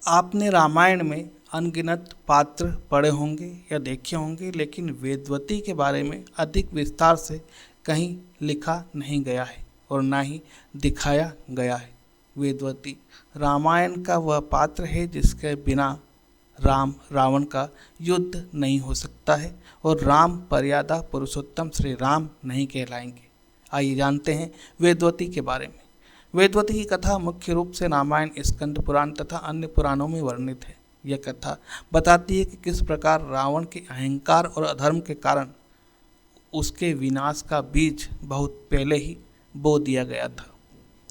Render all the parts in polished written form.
आपने रामायण में अनगिनत पात्र पढ़े होंगे या देखे होंगे, लेकिन वेदवती के बारे में अधिक विस्तार से कहीं लिखा नहीं गया है और ना ही दिखाया गया है। वेदवती रामायण का वह पात्र है जिसके बिना राम रावण का युद्ध नहीं हो सकता है और राम मर्यादा पुरुषोत्तम श्री राम नहीं कहलाएंगे। आइए जानते हैं वेदवती के बारे में। वेदवती की कथा मुख्य रूप से रामायण, स्कंद पुराण तथा अन्य पुराणों में वर्णित है। यह कथा बताती है कि किस प्रकार रावण के अहंकार और अधर्म के कारण उसके विनाश का बीज बहुत पहले ही बो दिया गया था।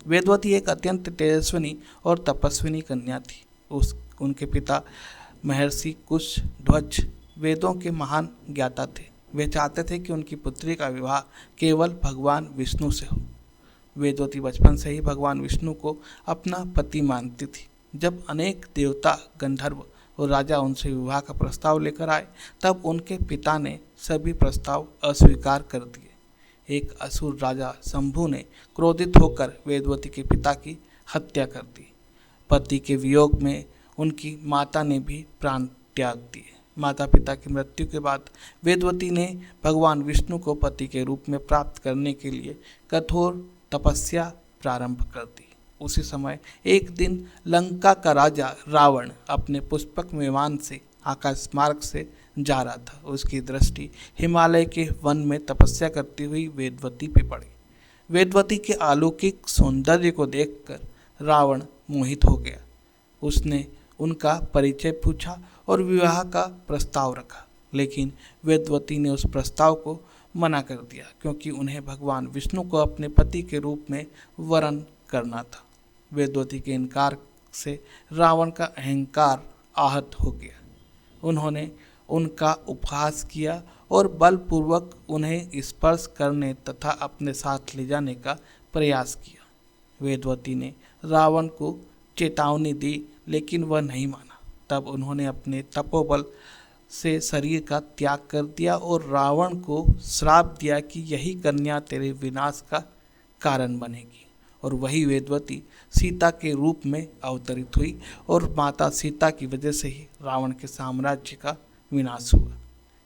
वेदवती एक अत्यंत तेजस्विनी और तपस्विनी कन्या थी। उनके पिता महर्षि कुशध्वज वेदों के महान ज्ञाता थे। वे चाहते थे कि उनकी पुत्री का विवाह केवल भगवान विष्णु से हो। वेदवती बचपन से ही भगवान विष्णु को अपना पति मानती थी। जब अनेक देवता, गंधर्व और राजा उनसे विवाह का प्रस्ताव लेकर आए, तब उनके पिता ने सभी प्रस्ताव अस्वीकार कर दिए। एक असुर राजा शंभु ने क्रोधित होकर वेदवती के पिता की हत्या कर दी। पति के वियोग में उनकी माता ने भी प्राण त्याग दिए। माता पिता की मृत्यु के बाद वेदवती ने भगवान विष्णु को पति के रूप में प्राप्त करने के लिए कठोर तपस्या प्रारंभ कर दी। उसी समय एक दिन लंका का राजा रावण अपने पुष्पक विमान से आकाश मार्ग से जा रहा था। उसकी दृष्टि हिमालय के वन में तपस्या करती हुई वेदवती पे पड़ी। वेदवती के अलौकिक सौंदर्य को देखकर रावण मोहित हो गया। उसने उनका परिचय पूछा और विवाह का प्रस्ताव रखा, लेकिन वेदवती ने उस प्रस्ताव को मना कर दिया क्योंकि उन्हें भगवान विष्णु को अपने पति के रूप में वरण करना था। वेदवती के इनकार से रावण का अहंकार आहत हो गया। उन्होंने उनका उपहास किया और बलपूर्वक उन्हें स्पर्श करने तथा अपने साथ ले जाने का प्रयास किया। वेदवती ने रावण को चेतावनी दी, लेकिन वह नहीं माना। तब उन्होंने अपने तपोबल से शरीर का त्याग कर दिया और रावण को श्राप दिया कि यही कन्या तेरे विनाश का कारण बनेगी। और वही वेदवती सीता के रूप में अवतरित हुई और माता सीता की वजह से ही रावण के साम्राज्य का विनाश हुआ।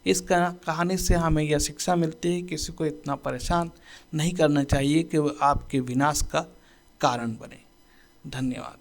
इस कहानी से हमें यह शिक्षा मिलती है कि किसी को इतना परेशान नहीं करना चाहिए कि वह आपके विनाश का कारण बने। धन्यवाद।